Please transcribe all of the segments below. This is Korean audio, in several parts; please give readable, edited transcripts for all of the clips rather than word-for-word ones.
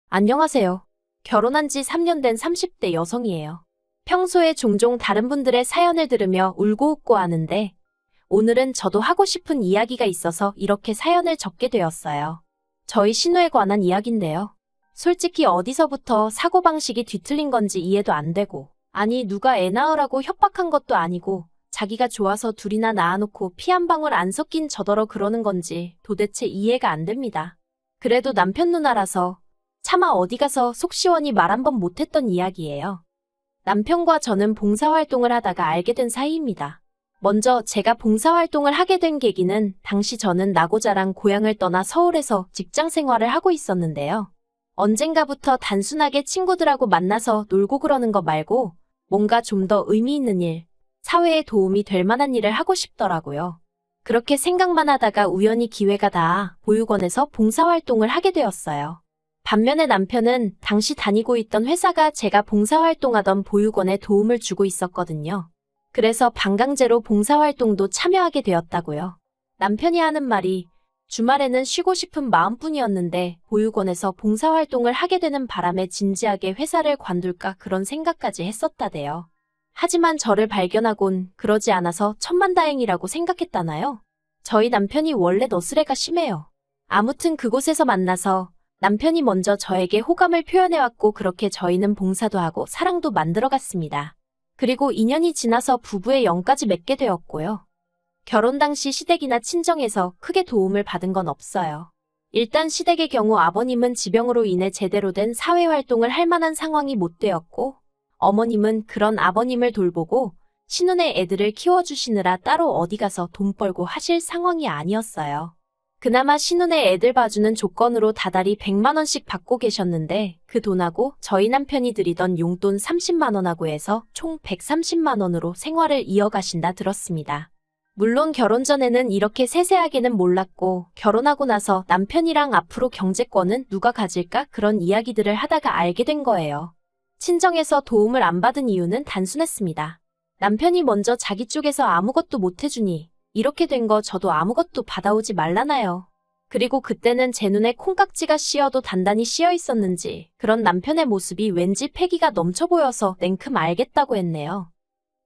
안녕하세요. 결혼한 지 3년 된 30대 여성이에요. 평소에 종종 다른 분들의 사연을 들으며 울고 웃고 하는데 오늘은 저도 하고 싶은 이야기가 있어서 이렇게 사연을 적게 되었어요. 저희 신우에 관한 이야기인데요. 솔직히 어디서부터 사고방식이 뒤틀린 건지 이해도 안 되고, 아니 누가 애 낳으라고 협박한 것도 아니고 자기가 좋아서 둘이나 낳아놓고 피 한 방울 안 섞인 저더러 그러는 건지 도대체 이해가 안 됩니다. 그래도 남편 누나라서 차마 어디 가서 속 시원히 말 한 번 못했던 이야기예요. 남편과 저는 봉사활동을 하다가 알게 된 사이입니다. 먼저 제가 봉사활동을 하게 된 계기는 당시 저는 나고 자란 고향을 떠나 서울에서 직장 생활을 하고 있었는데요. 언젠가부터 단순하게 친구들하고 만나서 놀고 그러는 거 말고 뭔가 좀 더 의미 있는 일, 사회에 도움이 될 만한 일을 하고 싶더라고요. 그렇게 생각만 하다가 우연히 기회가 닿아 보육원에서 봉사활동을 하게 되었어요. 반면에 남편은 당시 다니고 있던 회사가 제가 봉사활동하던 보육원에 도움을 주고 있었거든요. 그래서 반강제로 봉사활동도 참여하게 되었다고요. 남편이 하는 말이 주말에는 쉬고 싶은 마음뿐이었는데 보육원에서 봉사활동을 하게 되는 바람에 진지하게 회사를 관둘까 그런 생각까지 했었다대요. 하지만 저를 발견하곤 그러지 않아서 천만다행이라고 생각했다나요? 저희 남편이 원래 너스레가 심해요. 아무튼 그곳에서 만나서 남편이 먼저 저에게 호감을 표현해왔고 그렇게 저희는 봉사도 하고 사랑도 만들어갔습니다. 그리고 2년이 지나서 부부의 영까지 맺게 되었고요. 결혼 당시 시댁이나 친정에서 크게 도움을 받은 건 없어요. 일단 시댁의 경우 아버님은 지병으로 인해 제대로 된 사회활동을 할 만한 상황이 못 되었고 어머님은 그런 아버님을 돌보고 신혼의 애들을 키워주시느라 따로 어디 가서 돈 벌고 하실 상황이 아니었어요. 그나마 신혼의 애들 봐주는 조건으로 다달이 100만 원씩 받고 계셨는데 그 돈하고 저희 남편이 드리던 용돈 30만 원하고 해서 총 130만 원으로 생활을 이어가신다 들었습니다. 물론 결혼 전에는 이렇게 세세하게는 몰랐고 결혼하고 나서 남편이랑 앞으로 경제권은 누가 가질까 그런 이야기들을 하다가 알게 된 거예요. 친정에서 도움을 안 받은 이유는 단순했습니다. 남편이 먼저 자기 쪽에서 아무것도 못 해주니 이렇게 된 거 저도 아무것도 받아오지 말라나요. 그리고 그때는 제 눈에 콩깍지가 씌어도 단단히 씌어 있었는지 그런 남편의 모습이 왠지 패기가 넘쳐 보여서 냉큼 알겠다고 했네요.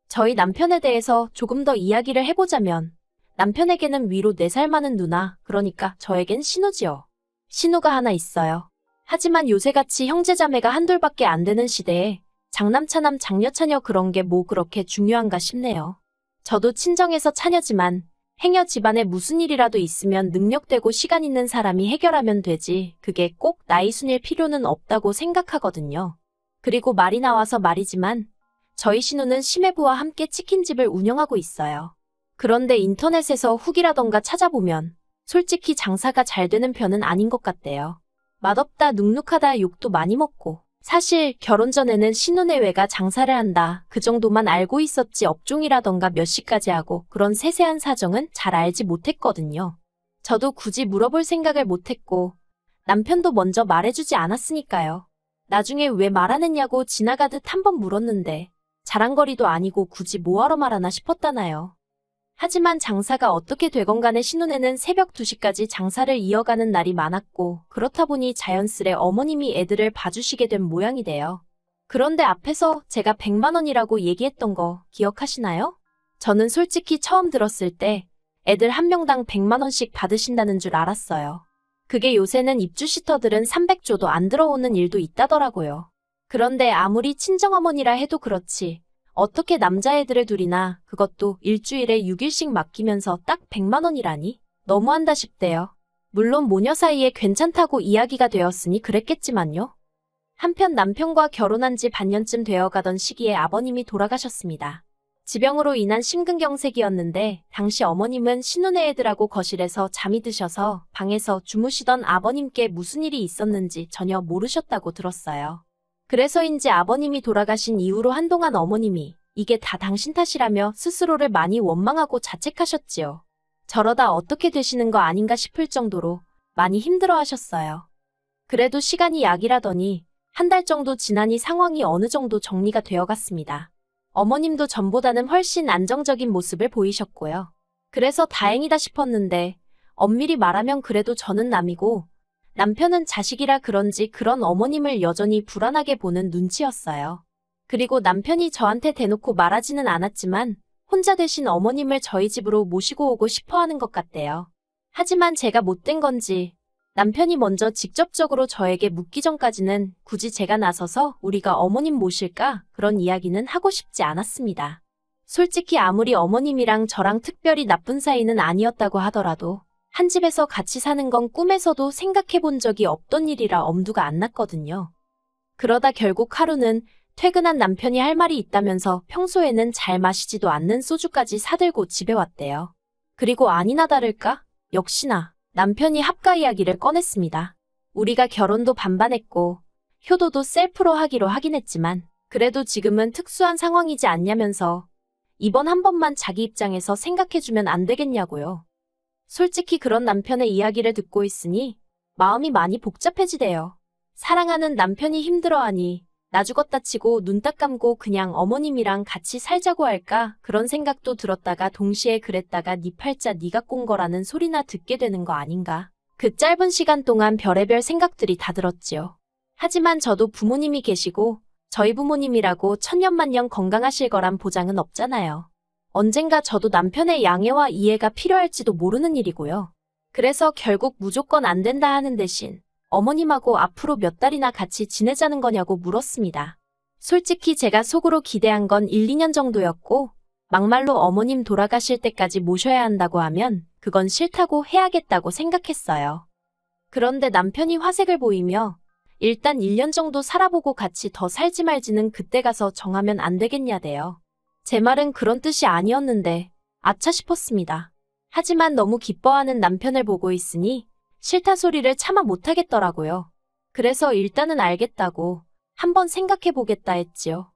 저희 남편에 대해서 조금 더 이야기를 해보자면 남편에게는 위로 4살 많은 누나, 그러니까 저에겐 신우지요. 신우가 하나 있어요. 하지만 요새같이 형제자매가 한둘밖에 안 되는 시대에 장남차남 장녀차녀 그런 게 뭐 그렇게 중요한가 싶네요. 저도 친정에서 차녀지만 행여 집안에 무슨 일이라도 있으면 능력되고 시간 있는 사람이 해결하면 되지 그게 꼭 나이 순일 필요는 없다고 생각하거든요. 그리고 말이 나와서 말이지만 저희 신우는 심해부와 함께 치킨집을 운영하고 있어요. 그런데 인터넷에서 후기라던가 찾아보면 솔직히 장사가 잘 되는 편은 아닌 것 같대요. 맛없다 눅눅하다 욕도 많이 먹고 사실 결혼 전에는 신혼예외가 장사를 한다 그 정도만 알고 있었지 업종이라던가 몇 시까지 하고 그런 세세한 사정은 잘 알지 못했거든요. 저도 굳이 물어볼 생각을 못했고 남편도 먼저 말해주지 않았으니까요. 나중에 왜 말 안 했냐고 지나가듯 한번 물었는데 자랑거리도 아니고 굳이 뭐하러 말하나 싶었다나요. 하지만 장사가 어떻게 되건 간에 신혼에는 새벽 2시까지 장사를 이어가는 날이 많았고 그렇다 보니 자연스레 어머님이 애들을 봐주시게 된 모양이 돼요. 그런데 앞에서 제가 100만 원이라고 얘기했던 거 기억하시나요? 저는 솔직히 처음 들었을 때 애들 한 명당 100만 원씩 받으신다는 줄 알았어요. 그게 요새는 입주시터들은 300조도 안 들어오는 일도 있다더라고요. 그런데 아무리 친정어머니라 해도 그렇지 어떻게 남자애들을 둘이나 그것도 일주일에 6일씩 맡기면서 딱 100만 원이라니? 너무한다 싶대요. 물론 모녀 사이에 괜찮다고 이야기가 되었으니 그랬겠지만요. 한편 남편과 결혼한 지 반년쯤 되어가던 시기에 아버님이 돌아가셨습니다. 지병으로 인한 심근경색이었는데 당시 어머님은 신혼의 애들하고 거실에서 잠이 드셔서 방에서 주무시던 아버님께 무슨 일이 있었는지 전혀 모르셨다고 들었어요. 그래서인지 아버님이 돌아가신 이후로 한동안 어머님이 이게 다 당신 탓이라며 스스로를 많이 원망하고 자책하셨지요. 저러다 어떻게 되시는 거 아닌가 싶을 정도로 많이 힘들어하셨어요. 그래도 시간이 약이라더니 한 달 정도 지나니 상황이 어느 정도 정리가 되어갔습니다. 어머님도 전보다는 훨씬 안정적인 모습을 보이셨고요. 그래서 다행이다 싶었는데 엄밀히 말하면 그래도 저는 남이고 남편은 자식이라 그런지 그런 어머님을 여전히 불안하게 보는 눈치였어요. 그리고 남편이 저한테 대놓고 말하지는 않았지만 혼자 되신 어머님을 저희 집으로 모시고 오고 싶어 하는 것 같대요. 하지만 제가 못된 건지 남편이 먼저 직접적으로 저에게 묻기 전까지는 굳이 제가 나서서 우리가 어머님 모실까? 그런 이야기는 하고 싶지 않았습니다. 솔직히 아무리 어머님이랑 저랑 특별히 나쁜 사이는 아니었다고 하더라도 한 집에서 같이 사는 건 꿈에서도 생각해 본 적이 없던 일이라 엄두가 안 났거든요. 그러다 결국 하루는 퇴근한 남편이 할 말이 있다면서 평소에는 잘 마시지도 않는 소주까지 사들고 집에 왔대요. 그리고 아니나 다를까? 역시나 남편이 합가 이야기를 꺼냈습니다. 우리가 결혼도 반반했고 효도도 셀프로 하기로 하긴 했지만 그래도 지금은 특수한 상황이지 않냐면서 이번 한 번만 자기 입장에서 생각해주면 안 되겠냐고요. 솔직히 그런 남편의 이야기를 듣고 있으니 마음이 많이 복잡해지대요. 사랑하는 남편이 힘들어하니 나 죽었다 치고 눈 딱 감고 그냥 어머님이랑 같이 살자고 할까? 그런 생각도 들었다가 동시에 그랬다가 네 팔자 네가 꼰 거라는 소리나 듣게 되는 거 아닌가? 그 짧은 시간 동안 별의별 생각들이 다 들었지요. 하지만 저도 부모님이 계시고 저희 부모님이라고 천년만년 건강하실 거란 보장은 없잖아요. 언젠가 저도 남편의 양해와 이해가 필요할지도 모르는 일이고요. 그래서 결국 무조건 안 된다 하는 대신 어머님하고 앞으로 몇 달이나 같이 지내자는 거냐고 물었습니다. 솔직히 제가 속으로 기대한 건 1, 2년 정도였고 막말로 어머님 돌아가실 때까지 모셔야 한다고 하면 그건 싫다고 해야겠다고 생각했어요. 그런데 남편이 화색을 보이며 일단 1년 정도 살아보고 같이 더 살지 말지는 그때 가서 정하면 안 되겠냐대요. 제 말은 그런 뜻이 아니었는데 아차 싶었습니다. 하지만 너무 기뻐하는 남편을 보고 있으니 싫다 소리를 차마 못하겠더라고요. 그래서 일단은 알겠다고 한번 생각해보겠다 했지요.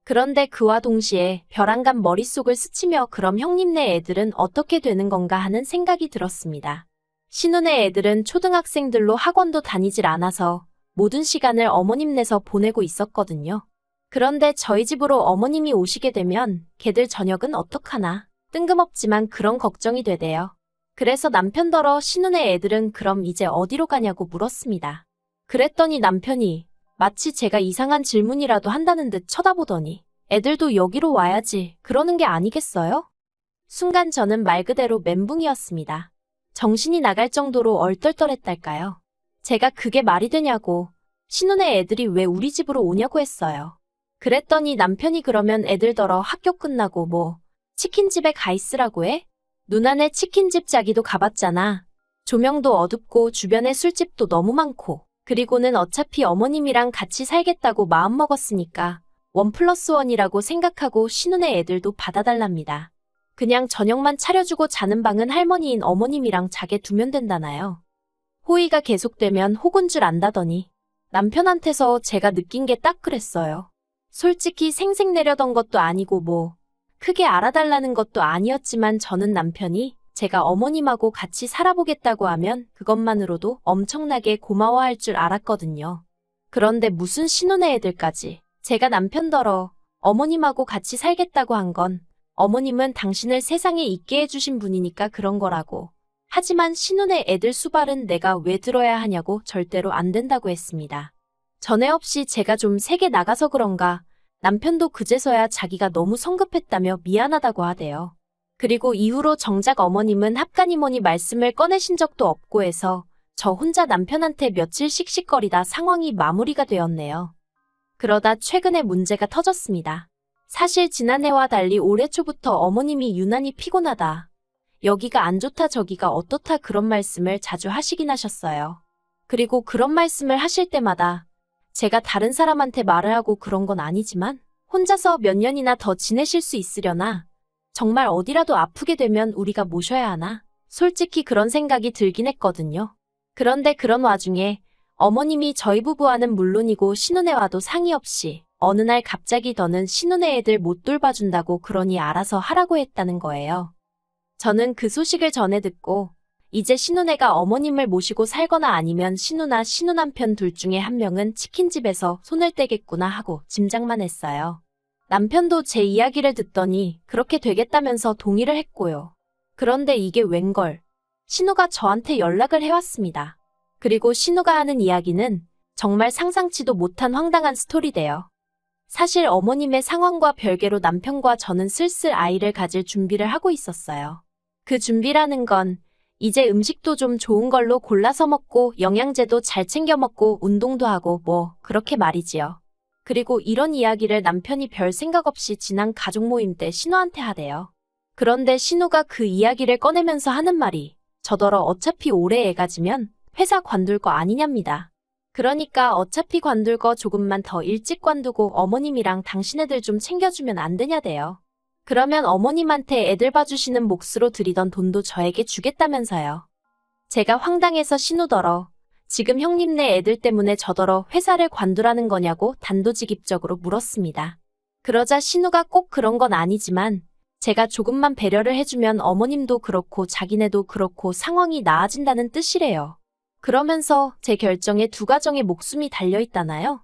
그런데 그와 동시에 벼랑간 머릿속을 스치며 그럼 형님네 애들은 어떻게 되는 건가 하는 생각이 들었습니다. 신혼의 애들은 초등학생들로 학원도 다니질 않아서 모든 시간을 어머님네서 보내고 있었거든요. 그런데 저희 집으로 어머님이 오시게 되면 걔들 저녁은 어떡하나 뜬금없지만 그런 걱정이 되대요. 그래서 남편더러 신혼의 애들은 그럼 이제 어디로 가냐고 물었습니다. 그랬더니 남편이 마치 제가 이상한 질문이라도 한다는 듯 쳐다보더니 애들도 여기로 와야지 그러는 게 아니겠어요? 순간 저는 말 그대로 멘붕이었습니다. 정신이 나갈 정도로 얼떨떨했달까요? 제가 그게 말이 되냐고 신혼의 애들이 왜 우리 집으로 오냐고 했어요. 그랬더니 남편이 그러면 애들더러 학교 끝나고 뭐 치킨집에 가 있으라고 해? 누나네 치킨집 자기도 가봤잖아. 조명도 어둡고 주변에 술집도 너무 많고 그리고는 어차피 어머님이랑 같이 살겠다고 마음먹었으니까 1+1이라고 생각하고 신혼의 애들도 받아달랍니다. 그냥 저녁만 차려주고 자는 방은 할머니인 어머님이랑 자게 두면 된다나요. 호의가 계속되면 혹은 줄 안다더니 남편한테서 제가 느낀 게 딱 그랬어요. 솔직히 생색내려던 것도 아니고 뭐 크게 알아달라는 것도 아니었지만 저는 남편이 제가 어머님하고 같이 살아보겠다고 하면 그것만으로도 엄청나게 고마워할 줄 알았거든요. 그런데 무슨 신혼의 애들까지 제가 남편더러 어머님하고 같이 살겠다고 한 건 어머님은 당신을 세상에 있게 해주신 분이니까 그런 거라고. 하지만 신혼의 애들 수발은 내가 왜 들어야 하냐고 절대로 안 된다고 했습니다. 전에 없이 제가 좀 세게 나가서 그런가 남편도 그제서야 자기가 너무 성급했다며 미안하다고 하대요. 그리고 이후로 정작 어머님은 합가니머니 말씀을 꺼내신 적도 없고 해서 저 혼자 남편한테 며칠 씩씩거리다 상황이 마무리가 되었네요. 그러다 최근에 문제가 터졌습니다. 사실 지난해와 달리 올해 초부터 어머님이 유난히 피곤하다. 여기가 안 좋다 저기가 어떻다 그런 말씀을 자주 하시긴 하셨어요. 그리고 그런 말씀을 하실 때마다 제가 다른 사람한테 말을 하고 그런 건 아니지만 혼자서 몇 년이나 더 지내실 수 있으려나 정말 어디라도 아프게 되면 우리가 모셔야 하나 솔직히 그런 생각이 들긴 했거든요. 그런데 그런 와중에 어머님이 저희 부부와는 물론이고 신혼애와도 상의 없이 어느 날 갑자기 너는 신혼애 애들 못 돌봐준다고 그러니 알아서 하라고 했다는 거예요. 저는 그 소식을 전해 듣고 이제 신혼애가 어머님을 모시고 살거나 아니면 신우나 신우남편 둘 중에 한 명은 치킨집에서 손을 떼겠구나 하고 짐작만 했어요. 남편도 제 이야기를 듣더니 그렇게 되겠다면서 동의를 했고요. 그런데 이게 웬걸. 신우가 저한테 연락을 해왔습니다. 그리고 신우가 하는 이야기는 정말 상상치도 못한 황당한 스토리대요. 사실 어머님의 상황과 별개로 남편과 저는 슬슬 아이를 가질 준비를 하고 있었어요. 그 준비라는 건 이제 음식도 좀 좋은 걸로 골라서 먹고 영양제도 잘 챙겨 먹고 운동도 하고 뭐 그렇게 말이지요. 그리고 이런 이야기를 남편이 별 생각 없이 지난 가족 모임 때 신우한테 하대요. 그런데 신우가 그 이야기를 꺼내면서 하는 말이 저더러 어차피 올해 애 가지면 회사 관둘 거 아니냐입니다. 그러니까 어차피 관둘 거 조금만 더 일찍 관두고 어머님이랑 당신애들 좀 챙겨주면 안 되냐대요. 그러면 어머님한테 애들 봐주시는 몫으로 드리던 돈도 저에게 주겠다면서요. 제가 황당해서 신우더러 지금 형님네 애들 때문에 저더러 회사를 관두라는 거냐고 단도직입적으로 물었습니다. 그러자 신우가 꼭 그런 건 아니지만 제가 조금만 배려를 해주면 어머님도 그렇고 자기네도 그렇고 상황이 나아진다는 뜻이래요. 그러면서 제 결정에 두 가정의 목숨이 달려있다나요?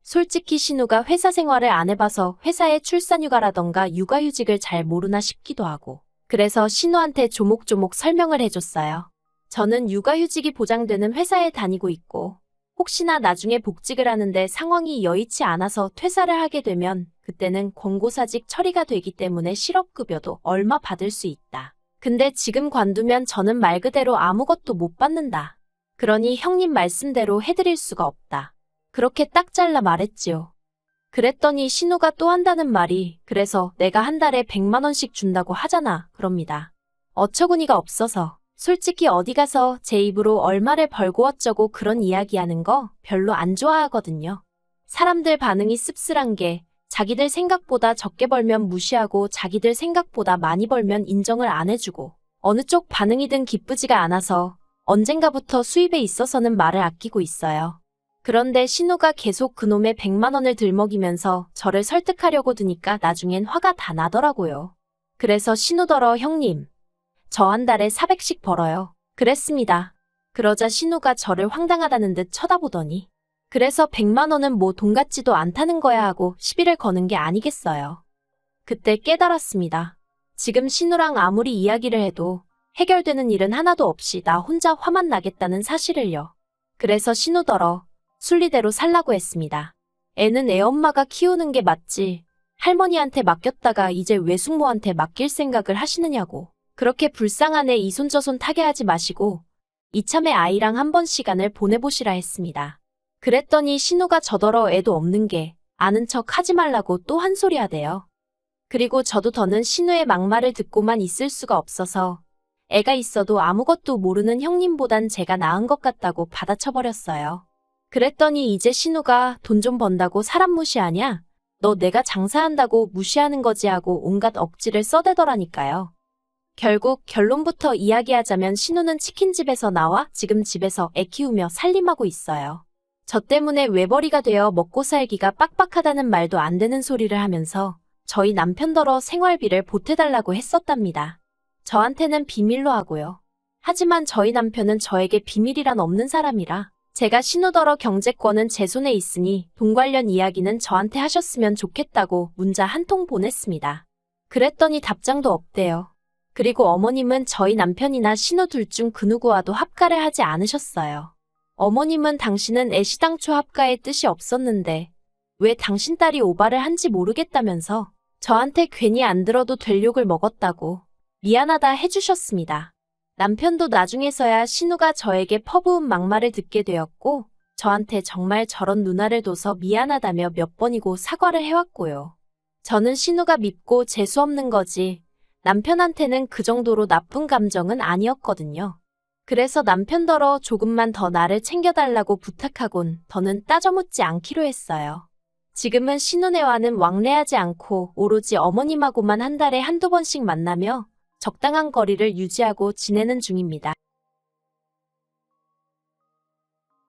솔직히 신우가 회사 생활을 안 해봐서 회사의 출산휴가라던가 육아휴직을 잘 모르나 싶기도 하고 그래서 신우한테 조목조목 설명을 해줬어요. 저는 육아휴직이 보장되는 회사에 다니고 있고 혹시나 나중에 복직을 하는데 상황이 여의치 않아서 퇴사를 하게 되면 그때는 권고사직 처리가 되기 때문에 실업급여도 얼마 받을 수 있다. 근데 지금 관두면 저는 말 그대로 아무것도 못 받는다. 그러니 형님 말씀대로 해드릴 수가 없다. 그렇게 딱 잘라 말했지요. 그랬더니 신우가 또 한다는 말이 그래서 내가 한 달에 100만 원씩 준다고 하잖아. 그럽니다. 어처구니가 없어서 솔직히 어디 가서 제 입으로 얼마를 벌고 어쩌고 그런 이야기하는 거 별로 안 좋아하거든요. 사람들 반응이 씁쓸한 게 자기들 생각보다 적게 벌면 무시하고 자기들 생각보다 많이 벌면 인정을 안 해주고 어느 쪽 반응이든 기쁘지가 않아서 언젠가부터 수입에 있어서는 말을 아끼고 있어요. 그런데 신우가 계속 그놈의 100만 원을 들먹이면서 저를 설득하려고 드니까 나중엔 화가 다 나더라고요. 그래서 신우더러 형님, 저 한 달에 400씩 벌어요. 그랬습니다. 그러자 신우가 저를 황당하다는 듯 쳐다보더니 그래서 100만 원은 뭐 돈 같지도 않다는 거야 하고 시비를 거는 게 아니겠어요. 그때 깨달았습니다. 지금 신우랑 아무리 이야기를 해도 해결되는 일은 하나도 없이 나 혼자 화만 나겠다는 사실을요. 그래서 신우더러 순리대로 살라고 했습니다. 애는 애 엄마가 키우는 게 맞지. 할머니한테 맡겼다가 이제 외숙모한테 맡길 생각을 하시느냐고. 그렇게 불쌍한 애 이손저손 타게 하지 마시고 이참에 아이랑 한번 시간을 보내보시라 했습니다. 그랬더니 신우가 저더러 애도 없는 게 아는 척 하지 말라고 또 한 소리 하대요. 그리고 저도 더는 신우의 막말을 듣고만 있을 수가 없어서 애가 있어도 아무것도 모르는 형님보단 제가 나은 것 같다고 받아쳐버렸어요. 그랬더니 이제 신우가 돈 좀 번다고 사람 무시하냐? 너 내가 장사한다고 무시하는 거지 하고 온갖 억지를 써대더라니까요. 결국 결론부터 이야기하자면 신우는 치킨집에서 나와 지금 집에서 애 키우며 살림하고 있어요. 저 때문에 외벌이가 되어 먹고 살기가 빡빡하다는 말도 안 되는 소리를 하면서 저희 남편더러 생활비를 보태달라고 했었답니다. 저한테는 비밀로 하고요. 하지만 저희 남편은 저에게 비밀이란 없는 사람이라 제가 신우더러 경제권은 제 손에 있으니 돈 관련 이야기는 저한테 하셨으면 좋겠다고 문자 한 통 보냈습니다. 그랬더니 답장도 없대요. 그리고 어머님은 저희 남편이나 신우 둘 중 그 누구와도 합가를 하지 않으셨어요. 어머님은 당신은 애시당초 합가의 뜻이 없었는데 왜 당신 딸이 오바를 한지 모르겠다면서 저한테 괜히 안 들어도 될 욕을 먹었다고 미안하다 해주셨습니다. 남편도 나중에서야 신우가 저에게 퍼부은 막말을 듣게 되었고 저한테 정말 저런 누나를 둬서 미안하다며 몇 번이고 사과를 해왔고요. 저는 신우가 밉고 재수없는 거지 남편한테는 그 정도로 나쁜 감정은 아니었거든요. 그래서 남편더러 조금만 더 나를 챙겨달라고 부탁하곤 더는 따져묻지 않기로 했어요. 지금은 신우네와는 왕래하지 않고 오로지 어머님하고만 한 달에 한두 번씩 만나며 적당한 거리를 유지하고 지내는 중입니다.